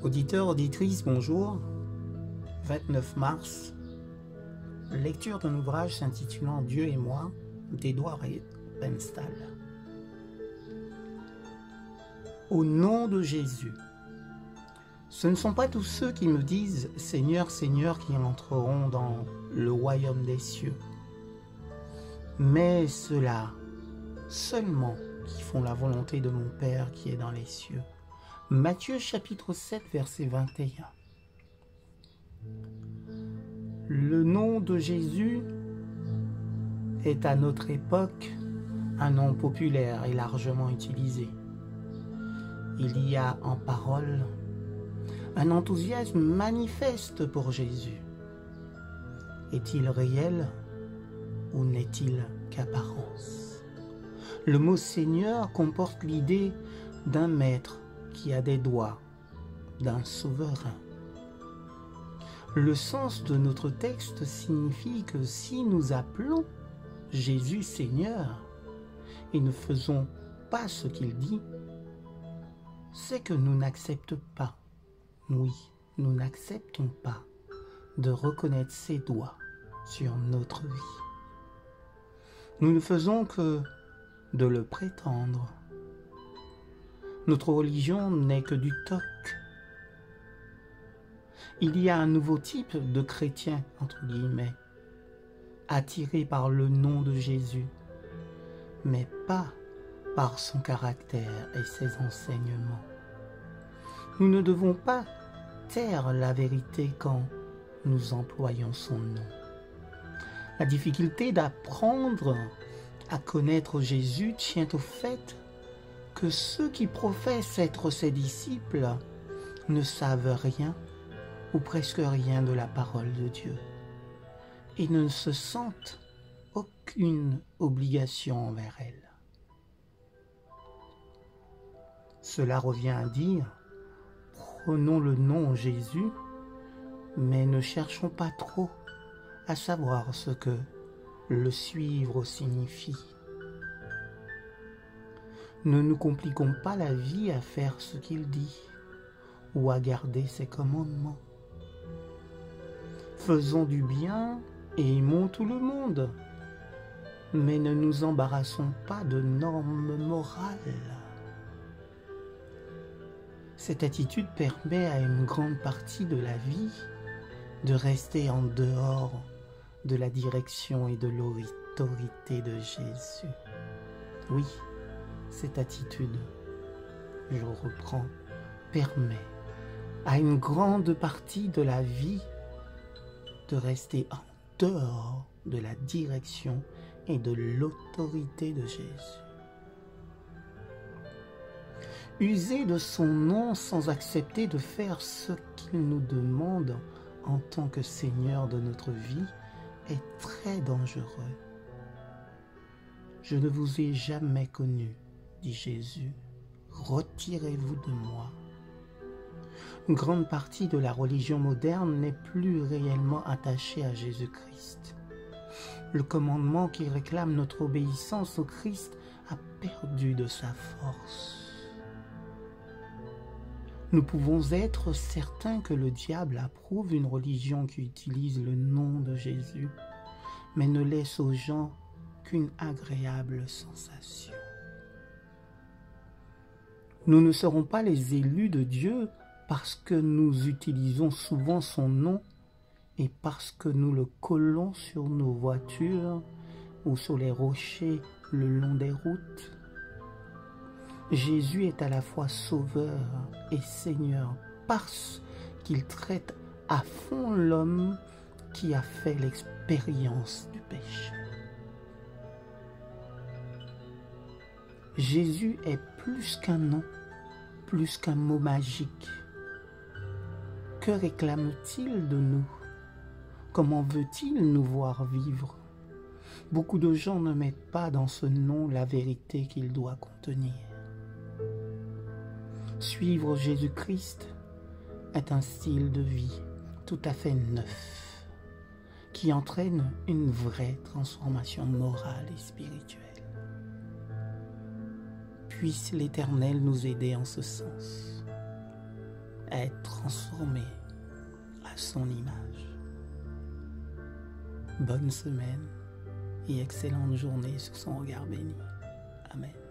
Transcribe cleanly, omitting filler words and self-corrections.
Auditeurs, auditrices, bonjour. 29 mars, lecture d'un ouvrage s'intitulant Dieu et moi d'Edouard Benstal. Au nom de Jésus, ce ne sont pas tous ceux qui me disent « Seigneur, Seigneur » qui entreront dans le royaume des cieux, mais ceux-là seulement qui font la volonté de mon Père qui est dans les cieux. Matthieu chapitre 7, verset 21. Le nom de Jésus est à notre époque un nom populaire et largement utilisé. Il y a en parole un enthousiasme manifeste pour Jésus. Est-il réel ou n'est-il qu'apparence? Le mot Seigneur comporte l'idée d'un maître qui a des doigts, d'un souverain. Le sens de notre texte signifie que si nous appelons Jésus Seigneur et ne faisons pas ce qu'il dit, c'est que nous n'acceptons pas, oui, nous n'acceptons pas de reconnaître ses doigts sur notre vie. Nous ne faisons que de le prétendre. Notre religion n'est que du toc. Il y a un nouveau type de chrétien, entre guillemets, attiré par le nom de Jésus, mais pas par son caractère et ses enseignements. Nous ne devons pas taire la vérité quand nous employons son nom. La difficulté d'apprendre à connaître Jésus tient au fait que ceux qui professent être ses disciples ne savent rien ou presque rien de la parole de Dieu et ne se sentent aucune obligation envers elle. Cela revient à dire, prenons le nom Jésus, mais ne cherchons pas trop à savoir ce que le suivre signifie. Ne nous compliquons pas la vie à faire ce qu'il dit ou à garder ses commandements. Faisons du bien et aimons tout le monde, mais ne nous embarrassons pas de normes morales. Cette attitude permet à une grande partie de la vie de rester en dehors de la direction et de l'autorité de Jésus. Oui, cette attitude, je reprends, permet à une grande partie de la vie de rester en dehors de la direction et de l'autorité de Jésus. User de son nom sans accepter de faire ce qu'il nous demande en tant que Seigneur de notre vie est très dangereux. Je ne vous ai jamais connu, dit Jésus, retirez-vous de moi. Une grande partie de la religion moderne n'est plus réellement attachée à Jésus-Christ. Le commandement qui réclame notre obéissance au Christ a perdu de sa force. Nous pouvons être certains que le diable approuve une religion qui utilise le nom de Jésus, mais ne laisse aux gens qu'une agréable sensation. Nous ne serons pas les élus de Dieu parce que nous utilisons souvent son nom et parce que nous le collons sur nos voitures ou sur les rochers le long des routes. Jésus est à la fois Sauveur et Seigneur parce qu'il traite à fond l'homme qui a fait l'expérience du péché. Jésus est plus qu'un nom, plus qu'un mot magique. Que réclame-t-il de nous? Comment veut-il nous voir vivre? Beaucoup de gens ne mettent pas dans ce nom la vérité qu'il doit contenir. Suivre Jésus-Christ est un style de vie tout à fait neuf, qui entraîne une vraie transformation morale et spirituelle. Puisse l'Éternel nous aider en ce sens. à être transformé à son image. Bonne semaine et excellente journée sur son regard béni. Amen.